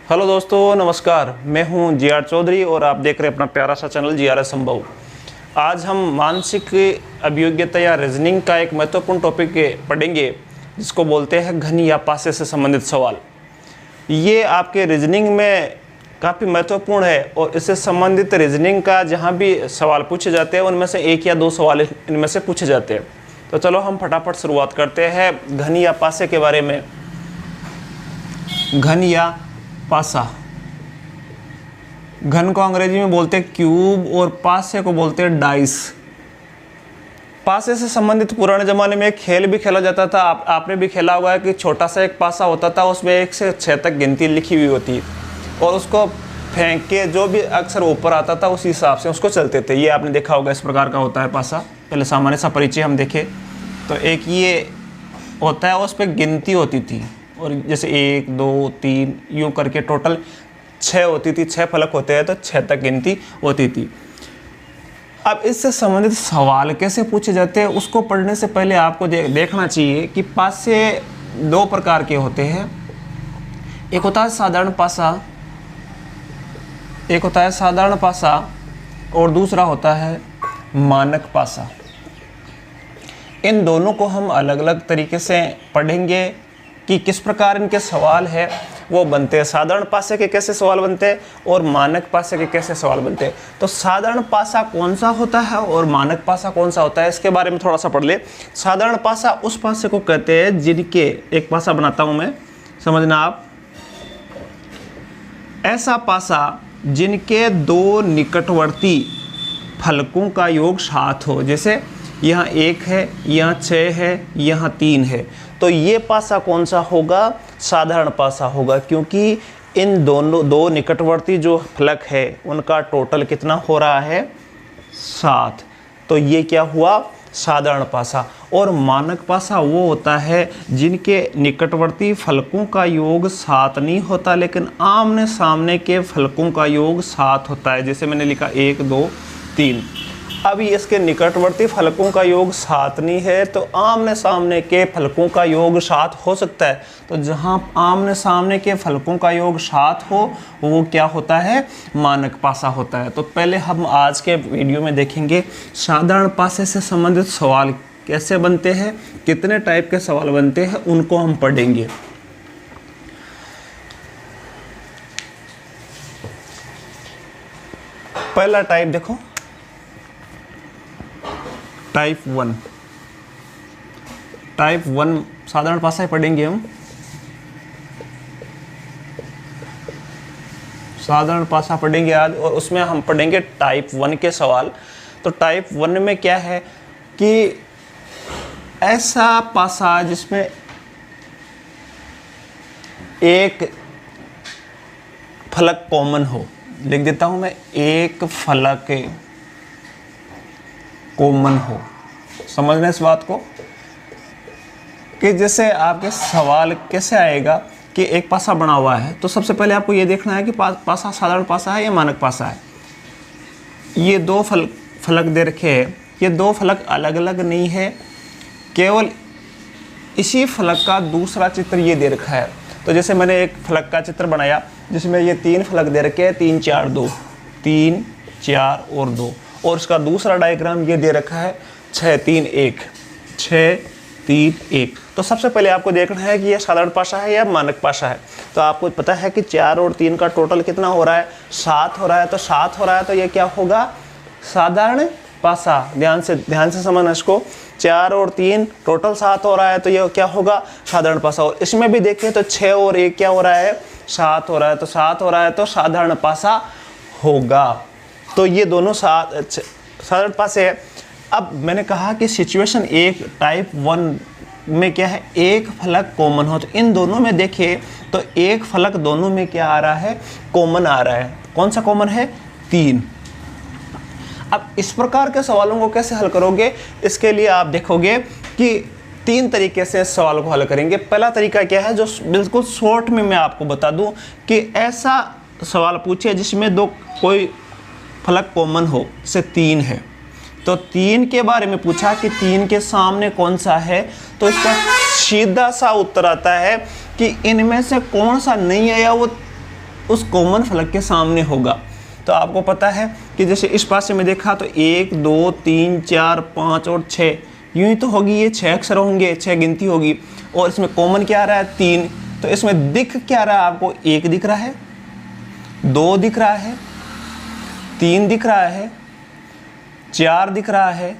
Hello दोस्तों, नमस्कार। मैं हूं जी.आर. चौधरी और आप देख रहे हैं अपना प्यारा सा चैनल जी.आर. संभव। आज हम मानसिक अभियोग्यता या रीजनिंग का एक महत्वपूर्ण टॉपिक पढ़ेंगे जिसको बोलते हैं घन या पासे से संबंधित सवाल। ये आपके रीजनिंग में काफ़ी महत्वपूर्ण है और इससे संबंधित रीजनिंग का जहाँ भी सवाल पूछे जाते हैं उनमें से एक या दो सवाल इनमें से पूछे जाते हैं। तो चलो हम फटाफट शुरुआत करते हैं घन या पासे के बारे में। घन या पासा, घन को अंग्रेजी में बोलते हैं क्यूब और पासे को बोलते हैं डाइस। पासे से संबंधित पुराने ज़माने में एक खेल भी खेला जाता था। आपने भी खेला होगा कि छोटा सा एक पासा होता था, उसमें 1 से 6 तक गिनती लिखी हुई होती और उसको फेंक के जो भी अक्सर ऊपर आता था उसी हिसाब से उसको चलते थे। ये आपने देखा होगा, इस प्रकार का होता है पासा। पहले सामान्य सा परिचय हम देखें तो एक ये होता है, उस पर गिनती होती थी और जैसे 1 2 3 यूँ करके टोटल 6 होती थी। 6 फलक होते हैं तो 6 तक गिनती होती थी। अब इससे संबंधित सवाल कैसे पूछे जाते हैं उसको पढ़ने से पहले आपको देखना चाहिए कि पासे 2 प्रकार के होते हैं। एक होता है साधारण पासा, और दूसरा होता है मानक पासा। इन दोनों को हम अलग अलग तरीके से पढ़ेंगे कि किस प्रकार इनके सवाल है वो बनते हैं। साधारण पासे के कैसे सवाल बनते हैं और मानक पासे के कैसे सवाल बनते हैं। तो साधारण पासा कौन सा होता है और मानक पासा कौन सा होता है, इसके बारे में थोड़ा सा पढ़ ले। साधारण पासा उस पासे को कहते हैं जिनके, एक पासा बनाता हूँ मैं, समझना आप, ऐसा पासा जिनके 2 निकटवर्ती फलकों का योग 7 हो। जैसे यहाँ 1 है, यहाँ 6 है, यहाँ 3 है, तो ये पासा कौन सा होगा? साधारण पासा होगा, क्योंकि इन दोनों 2 निकटवर्ती जो फलक है उनका टोटल कितना हो रहा है? 7। तो ये क्या हुआ? साधारण पासा। और मानक पासा वो होता है जिनके निकटवर्ती फलकों का योग 7 नहीं होता, लेकिन आमने सामने के फलकों का योग 7 होता है। जैसे मैंने लिखा 1 2 3। अभी इसके निकटवर्ती फलकों का योग 7 नहीं है तो आमने सामने के फलकों का योग 7 हो सकता है। तो जहाँ आमने सामने के फलकों का योग 7 हो वो क्या होता है? मानक पासा होता है। तो पहले हम आज के वीडियो में देखेंगे साधारण पासे से संबंधित सवाल कैसे बनते हैं, कितने टाइप के सवाल बनते हैं, उनको हम पढ़ेंगे। पहला टाइप देखो, टाइप 1 साधारण पासा ही पढ़ेंगे हम। साधारण पासा पढ़ेंगे आज और उसमें हम पढ़ेंगे टाइप 1 के सवाल। तो टाइप 1 में क्या है कि ऐसा पासा जिसमें एक फलक कॉमन हो। लिख देता हूं मैं, एक फलक कॉमन हो। समझना इस बात को कि जैसे आपके सवाल कैसे आएगा कि एक पासा बना हुआ है तो सबसे पहले आपको ये देखना है कि पासा साधारण पासा है या मानक पासा है। ये 2 फलक दे रखे हैं, ये 2 फलक अलग अलग नहीं है, केवल इसी फलक का दूसरा चित्र ये दे रखा है। तो जैसे मैंने एक फलक का चित्र बनाया जिसमें ये 3 फलक दे रखे हैं, 3 4 2, 3 4 और 2, और उसका दूसरा डायग्राम ये दे रखा है 6 3 1, 6 3 1। तो सबसे पहले आपको देखना है कि ये साधारण पासा है या मानक पासा है। तो आपको पता है कि 4 और 3 का टोटल कितना हो रहा है? 7 हो रहा है। तो 7 हो रहा है तो ये क्या होगा? साधारण पासा। ध्यान से समझना इसको। 4 और 3 टोटल 7 हो रहा है तो ये क्या होगा? साधारण पासा। और इसमें भी देखें तो 6 और 1 क्या हो रहा है? 7 हो रहा है। तो 7 हो रहा है तो साधारण पासा होगा। तो ये दोनों साधारण पासे है। अब मैंने कहा कि सिचुएशन 1 टाइप 1 में क्या है? एक फलक कॉमन हो। तो इन दोनों में देखिए तो एक फलक दोनों में क्या आ रहा है? कॉमन आ रहा है। कौन सा कॉमन है? 3। अब इस प्रकार के सवालों को कैसे हल करोगे? इसके लिए आप देखोगे कि 3 तरीके से सवाल को हल करेंगे। पहला तरीका क्या है, जो बिल्कुल शॉर्ट में मैं आपको बता दूं कि ऐसा सवाल पूछे जिसमें कोई फलक कॉमन हो, जैसे 3 है तो 3 के बारे में पूछा कि 3 के सामने कौन सा है, तो इसका सीधा सा उत्तर आता है कि इनमें से कौन सा नहीं आया वो उस कॉमन फलक के सामने होगा। तो आपको पता है कि जैसे इस पासे में देखा तो 1 2 3 4 5 और 6, यूँ ही तो होगी, ये 6 अक्षर होंगे, 6 गिनती होगी। और इसमें कॉमन क्या आ रहा है 3, तो इसमें दिख क्या रहा है आपको, 1 दिख रहा है, 2 दिख रहा है, 3 दिख रहा है, 4 दिख रहा है,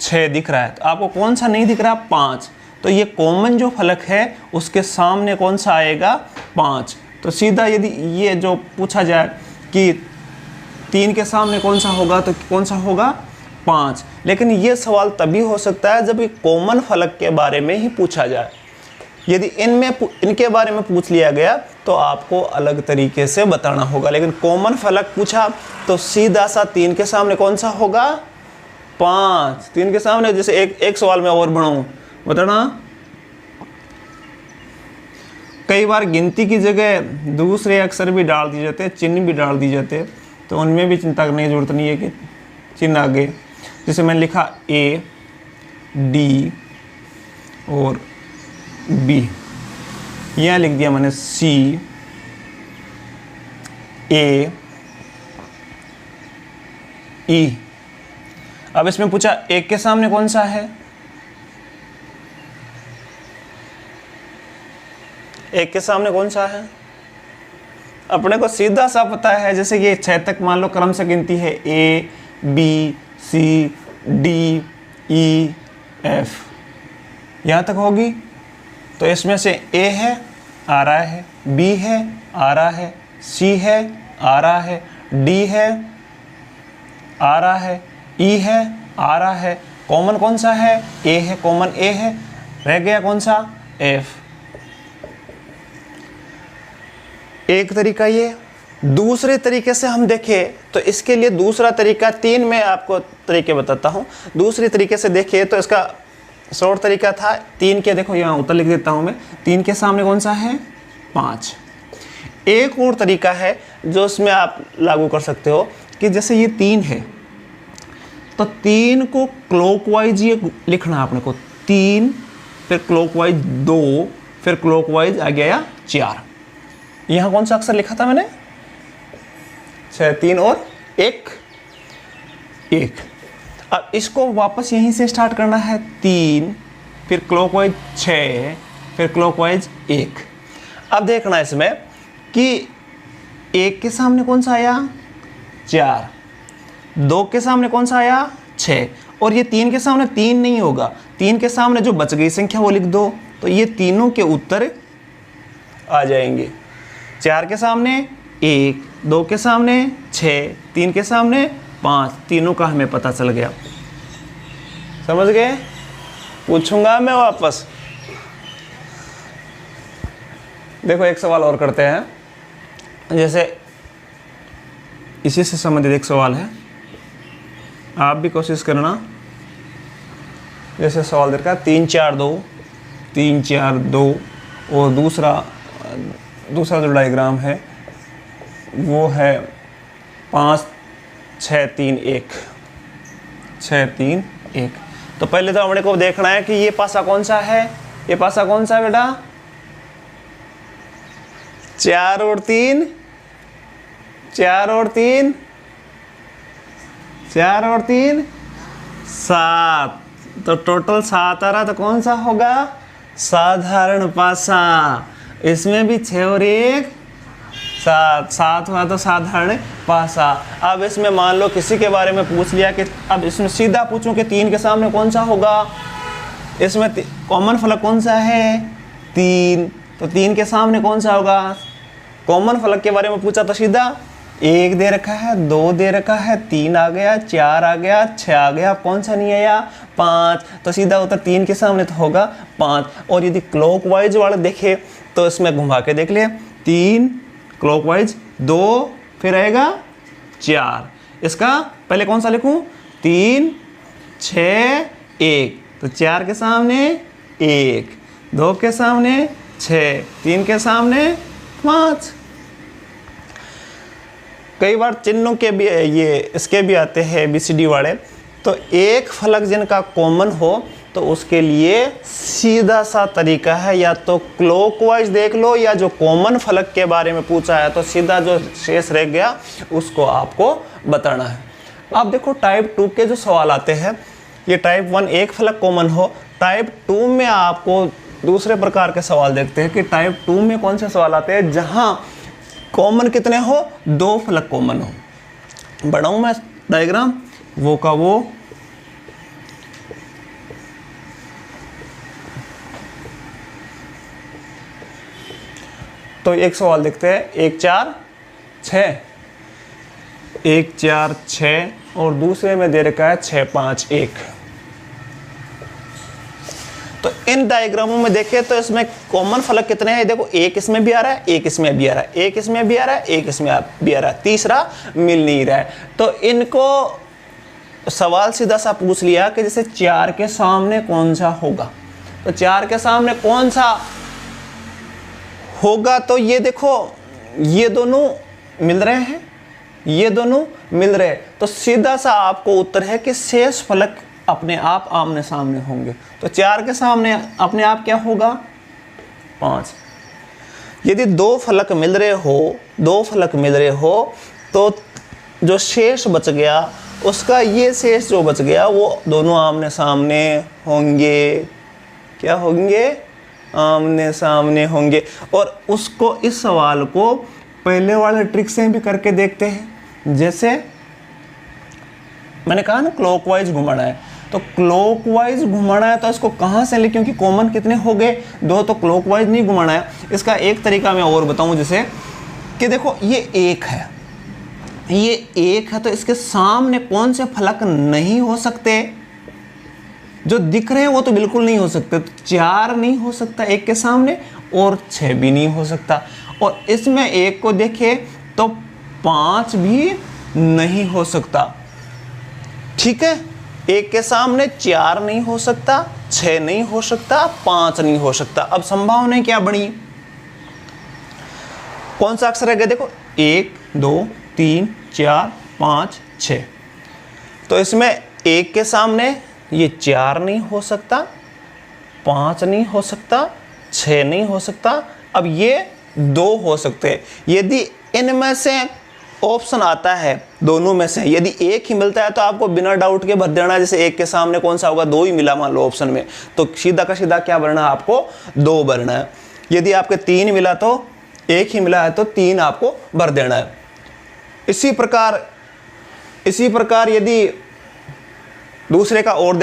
6 दिख रहा है। तो आपको कौन सा नहीं दिख रहा, 5। तो ये कॉमन जो फलक है उसके सामने कौन सा आएगा, 5। तो सीधा यदि ये जो पूछा जाए कि 3 के सामने कौन सा होगा, तो कौन सा होगा, 5। लेकिन ये सवाल तभी हो सकता है जब ये कॉमन फलक के बारे में ही पूछा जाए। यदि इनके बारे में पूछ लिया गया तो आपको अलग तरीके से बताना होगा। लेकिन कॉमन फलक पूछा तो सीधा सा 3 के सामने कौन सा होगा, 5। 3 के सामने, जैसे एक सवाल में और बढ़ाऊँ, बताना, कई बार गिनती की जगह दूसरे अक्षर भी डाल दिए जाते हैं, चिन्ह भी डाल दिए जाते हैं, तो उनमें भी चिंता करने की जरूरत नहीं है कि चिन्ह आगे, जैसे मैंने लिखा A D और B, यहाँ लिख दिया मैंने C A E। अब इसमें पूछा 1 के सामने कौन सा है, 1 के सामने कौन सा है, अपने को सीधा सा पता है। जैसे ये 6 तक मान लो क्रम से गिनती है, A B C D E F, यहाँ तक होगी। तो इसमें से A है, आ रहा है, B है, आ रहा है, C है, आ रहा है, D है, आ रहा है, E है, आ रहा है। कॉमन कौन सा है, A है, कॉमन A है, रह गया कौन सा, F। एक तरीका ये। दूसरे तरीके से हम देखें तो इसके लिए दूसरा तरीका, 3 में आपको तरीके बताता हूँ। दूसरे तरीके से देखें तो इसका शॉर्ट तरीका था 3 के, देखो यहाँ उत्तर लिख देता हूँ मैं, 3 के सामने कौन सा है, 5। एक और तरीका है जो इसमें आप लागू कर सकते हो कि जैसे ये 3 है तो 3 को क्लॉकवाइज ये लिखना आपने को, 3 फिर क्लॉकवाइज 2 फिर क्लॉकवाइज आ गया 4। यहाँ कौन सा अक्षर लिखा था मैंने, 6 3 और 1 1। अब इसको वापस यहीं से स्टार्ट करना है, 3 फिर क्लॉकवाइज 6 फिर क्लॉकवाइज 1। अब देखना इसमें कि 1 के सामने कौन सा आया, 4, 2 के सामने कौन सा आया, 6, और ये 3 के सामने 3 नहीं होगा। 3 के सामने जो बच गई संख्या वो लिख दो, तो ये तीनों के उत्तर आ जाएंगे। 4 के सामने 1, 2 के सामने 6, 3 के सामने 5, तीनों का हमें पता चल गया। समझ गए? पूछूंगा मैं वापस। देखो एक सवाल और करते हैं। जैसे इसी से संबंधित एक सवाल है, आप भी कोशिश करना। जैसे सवाल देखा 3 4 2 3 4 2, और दूसरा जो डायग्राम है वो है 5 6 3 1 6 3 1। तो पहले तो हमने को देखना है कि ये पासा कौन सा है, ये पासा कौन सा है बेटा, 4 और 3 4 और 3 4 और 3 7। तो टोटल 7 आ रहा, तो कौन सा होगा, साधारण पासा। इसमें भी 6 और 1 7 हुआ, तो साधारण पासा। अब इसमें मान लो किसी के बारे में पूछ लिया कि अब इसमें सीधा पूछूं कि 3 के सामने कौन सा होगा, इसमें कॉमन फलक कौन सा है, 3, तो 3 के सामने कौन सा होगा। कॉमन फलक के बारे में पूछा तो सीधा 1 दे रखा है, 2 दे रखा है, 3 आ गया, 4 आ गया, 6 आ गया, कौन सा नहीं आया, 5, तो सीधा उत्तर 3 के सामने तो होगा 5। और यदि क्लॉकवाइज वाले देखे तो इसमें घुमा के देख ले, 3 क्लॉकवाइज 2 फिर आएगा 4। इसका पहले कौन सा लिखूं, 3 6 1, तो 4 के सामने 1, 2 के सामने 6, 3 के सामने 5। कई बार चिन्हों के भी ये इसके भी आते हैं ABCD वाले। तो एक फलक जिनका कॉमन हो तो तो उसके लिए सीधा सा तरीका है, या तो क्लॉकवाइज देख लो, या जो कॉमन फलक के बारे में पूछा है तो सीधा जो शेष रह गया उसको आपको बताना है। अब देखो टाइप 2 के जो सवाल आते हैं, ये टाइप 1 एक फलक कॉमन हो, टाइप 2 में आपको दूसरे प्रकार के सवाल देखते हैं कि टाइप 2 में कौन से सवाल आते हैं जहां कॉमन कितने हो, 2 फलक कॉमन हो। बढ़ाऊं मैं डायग्राम, वो का वो तो एक सवाल देखते हैं, 1 4 6, 1 4 6 और दूसरे में दे रखा है 6 5 1। तो इन डायग्रामों में देखें तो इसमें कॉमन फलक कितने हैं, देखो एक इसमें भी आ रहा है, एक इसमें भी आ रहा है, एक इसमें भी आ रहा है, एक इसमें भी आ रहा है, तीसरा मिल नहीं रहा है। तो इनको सवाल सीधा सा पूछ लिया कि जैसे 4 के सामने कौन सा होगा, तो 4 के सामने कौन सा होगा, तो ये देखो ये दोनों मिल रहे हैं, ये दोनों मिल रहे हैं, तो सीधा सा आपको उत्तर है कि शेष फलक अपने आप आमने सामने होंगे। तो 4 के सामने अपने आप क्या होगा, 5। यदि 2 फलक मिल रहे हो, 2 फलक मिल रहे हो, तो जो शेष बच गया उसका ये शेष जो बच गया वो दोनों आमने सामने होंगे। क्या होंगे, आमने सामने होंगे। और उसको, इस सवाल को पहले वाले ट्रिक से भी करके देखते हैं। जैसे मैंने कहा ना क्लॉकवाइज घुमाना है, तो क्लॉकवाइज घुमाना है तो इसको कहाँ से ले, क्योंकि कॉमन कितने हो गए, 2, तो क्लॉकवाइज नहीं घुमाना है। इसका एक तरीका मैं और बताऊं, जैसे कि देखो ये 1 है, ये 1 है, तो इसके सामने कौन से फलक नहीं हो सकते, जो दिख रहे हैं वो तो बिल्कुल नहीं हो सकते। तो 4 नहीं हो सकता 1 के सामने, और 6 भी नहीं हो सकता। और इसमें 1 को देखे तो 5 भी नहीं हो सकता। ठीक है, 1 के सामने 4 नहीं हो सकता, 6 नहीं हो सकता, 5 नहीं हो सकता। अब संभावनाएं क्या बनी, कौन सा अक्षर रह गया, देखो 1 2 3 4 5 6। तो इसमें 1 के सामने ये 4 नहीं हो सकता, 5 नहीं हो सकता, 6 नहीं हो सकता। अब ये 2 हो सकते हैं। यदि इनमें से ऑप्शन आता है दोनों में से, यदि 1 ही मिलता है तो आपको बिना डाउट के भर देना। जैसे 1 के सामने कौन सा होगा, 2 ही मिला मान लो ऑप्शन में, तो सीधा का सीधा क्या भरना है, आपको 2 भरना है। यदि आपके 3 मिला तो 1 ही मिला है तो 3 आपको भर देना है। इसी प्रकार यदि दूसरे का और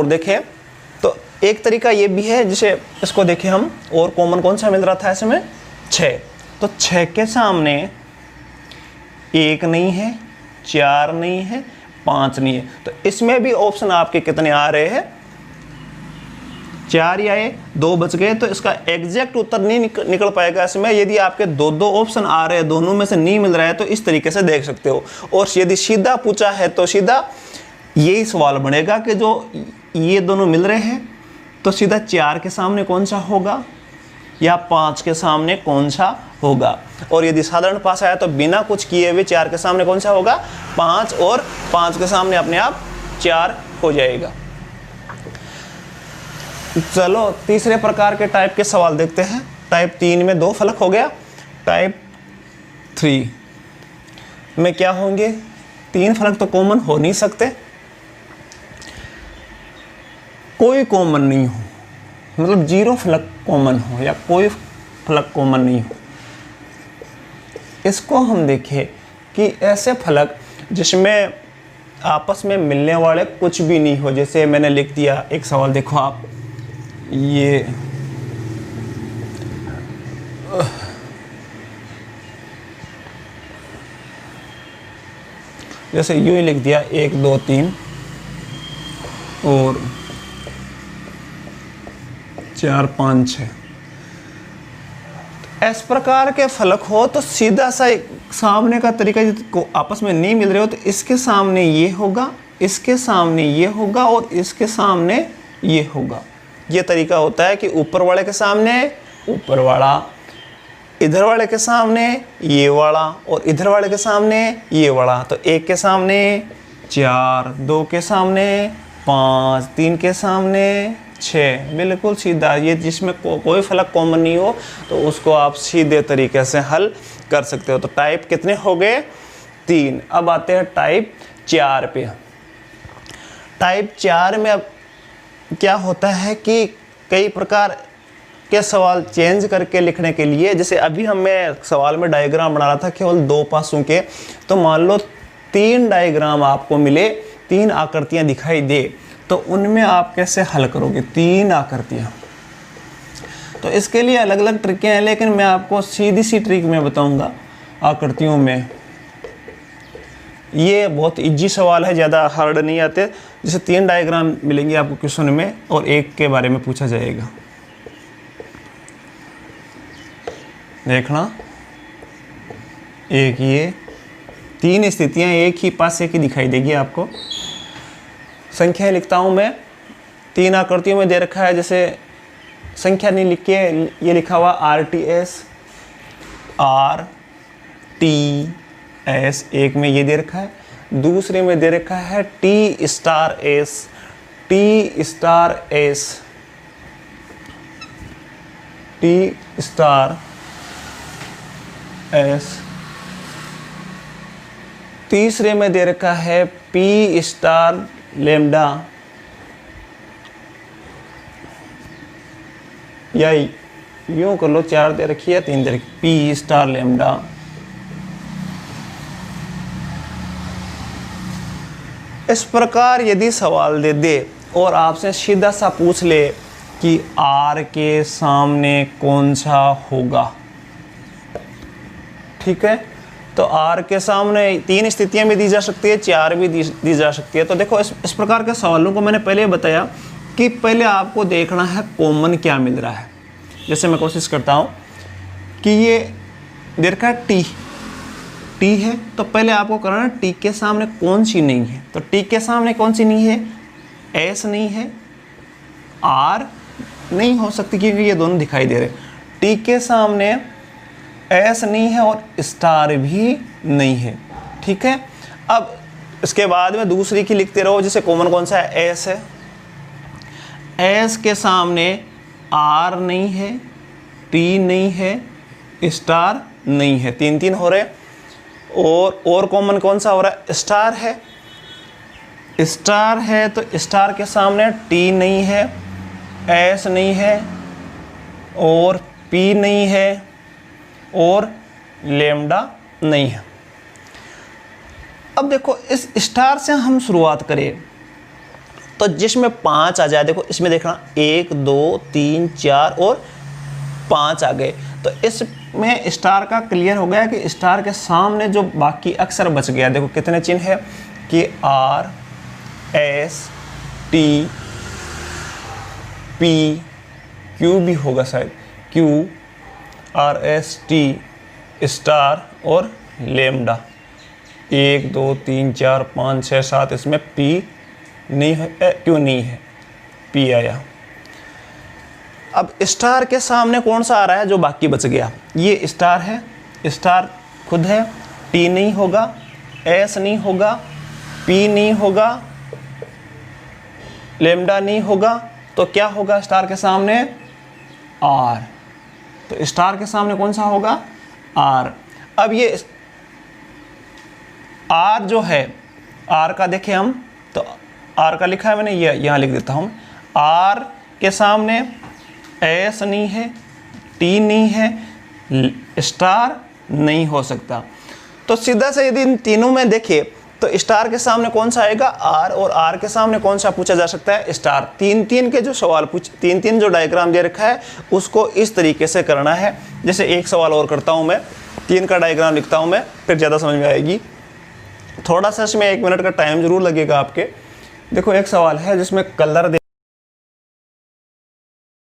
देखें, तो एक तरीका ये भी है, जिसे इसको देखें हम, और कॉमन कौन सा मिल रहा था इसमें, 6। तो 6 के सामने 1 नहीं है, 4 नहीं है, 5 नहीं है। तो इसमें भी ऑप्शन आपके कितने आ रहे हैं, 4 ही आए, 2 बच गए। तो इसका एग्जैक्ट उत्तर नहीं निकल पाएगा इसमें। यदि आपके 2 ऑप्शन आ रहे हैं, दोनों में से नहीं मिल रहा है, तो इस तरीके से देख सकते हो। और यदि सीधा पूछा है तो सीधा यही सवाल बनेगा कि जो ये दोनों मिल रहे हैं, तो सीधा 4 के सामने कौन सा होगा या 5 के सामने कौन सा होगा। और यदि साधारण पास आया तो बिना कुछ किए हुए 4 के सामने कौन सा होगा, 5, और 5 के सामने अपने आप 4 हो जाएगा। चलो तीसरे प्रकार के टाइप के सवाल देखते हैं। टाइप 3 में 2 फलक हो गया। टाइप 3 में क्या होंगे, 3 फलक तो कॉमन हो नहीं सकते, कोई कॉमन नहीं हो, मतलब 0 फलक कॉमन हो या कोई फलक कॉमन नहीं हो। इसको हम देखें कि ऐसे फलक जिसमें आपस में मिलने वाले कुछ भी नहीं हो। जैसे मैंने लिख दिया एक सवाल, देखो आप, ये जैसे यूं ही लिख दिया 1 2 3 और 4 5 6। इस प्रकार के फलक हो तो सीधा सा सामने का तरीका, को आपस में नहीं मिल रहे हो तो इसके सामने ये होगा, इसके सामने ये होगा और इसके सामने ये होगा। ये तरीका होता है कि ऊपर वाले के सामने ऊपर वाला, इधर वाले के सामने ये वाला और इधर वाले के सामने ये वाला, तो 1 के सामने 4, 2 के सामने 5, 3 के सामने 6, बिल्कुल सीधा। ये जिसमें कोई फलक कॉमन नहीं हो तो उसको आप सीधे तरीके से हल कर सकते हो। तो टाइप कितने हो गए? 3। अब आते हैं टाइप 4 पे। टाइप 4 में अब क्या होता है कि कई प्रकार के सवाल चेंज करके लिखने के लिए, जैसे अभी मैं सवाल में डायग्राम बना रहा था केवल 2 पासों के, तो मान लो 3 डायग्राम आपको मिले, 3 आकृतियां दिखाई दे, तो उनमें आप कैसे हल करोगे 3 आकृतियां। तो इसके लिए अलग अलग ट्रिकें हैं, लेकिन मैं आपको सीधी सी ट्रिक में बताऊंगा आकृतियों में। ये बहुत इजी सवाल है, ज़्यादा हार्ड नहीं आते। जैसे 3 डायग्राम मिलेंगे आपको क्वेश्चन में और एक के बारे में पूछा जाएगा। देखना, एक ये 3 स्थितियां एक ही पासे की दिखाई देगी आपको। संख्या लिखता हूं मैं, 3 आकृतियों में दे रखा है। जैसे संख्या नहीं लिख के ये लिखा हुआ RTS, RTS, एक में ये दे रखा है, दूसरे में दे रखा है T*S, T*S, T*S, तीसरे में दे रखा है P*λ, या यूं कर लो, 4 दे रखी है, 3 दे रखी, P*λ। इस प्रकार यदि सवाल दे और आपसे सीधा सा पूछ ले कि R के सामने कौन सा होगा, ठीक है, तो R के सामने 3 स्थितियां भी दी जा सकती है, 4 भी दी जा सकती है। तो देखो इस प्रकार के सवालों को मैंने पहले बताया कि पहले आपको देखना है कॉमन क्या मिल रहा है। जैसे मैं कोशिश करता हूँ कि ये दे रखा है T है, तो पहले आपको करना है T के सामने कौन सी नहीं है। तो T के सामने कौन सी नहीं है? S नहीं है, R नहीं हो सकती क्योंकि ये दोनों दिखाई दे रहे। T के सामने S नहीं है और स्टार भी नहीं है, ठीक है। अब इसके बाद में दूसरी की लिखते रहो। जैसे कॉमन कौन सा है? S है, S के सामने R नहीं है, T नहीं है, स्टार नहीं है, 3 हो रहे। और कॉमन कौन सा हो रहा है? स्टार है, स्टार है, तो स्टार के सामने T नहीं है, S नहीं है और P नहीं है और लैम्डा नहीं है। अब देखो इस स्टार से हम शुरुआत करें तो जिसमें 5 आ जाए, देखो इसमें देखना 1 2 3 4 और 5 आ गए, तो इसमें स्टार का क्लियर हो गया कि स्टार के सामने जो बाकी अक्षर बच गया, देखो कितने चिन्ह है कि R S T P Q भी होगा शायद, Q R S T star और लैम्डा। 1 2 3 4 5 6 7, इसमें P नहीं है, Q नहीं है, P आया। अब स्टार के सामने कौन सा आ रहा है जो बाकी बच गया? ये स्टार है, स्टार खुद है, T नहीं होगा, S नहीं होगा, P नहीं होगा, लैम्डा नहीं होगा, तो क्या होगा स्टार के सामने? R। तो स्टार के सामने कौन सा होगा? R। अब ये R जो है, R का देखें हम, तो R का लिखा है मैंने, ये यहाँ लिख देता हूँ। R के सामने S नहीं है, T नहीं है, स्टार नहीं हो सकता। तो सीधा से यदि इन तीनों में देखें तो स्टार के सामने कौन सा आएगा? R। और R के सामने कौन सा पूछा जा सकता है? स्टार। 3 के जो सवाल 3 जो डायग्राम दे रखा है उसको इस तरीके से करना है। जैसे एक सवाल और करता हूँ मैं, 3 का डायग्राम लिखता हूँ मैं, फिर ज़्यादा समझ में आएगी। थोड़ा सा इसमें 1 मिनट का टाइम जरूर लगेगा आपके। देखो एक सवाल है जिसमें कलर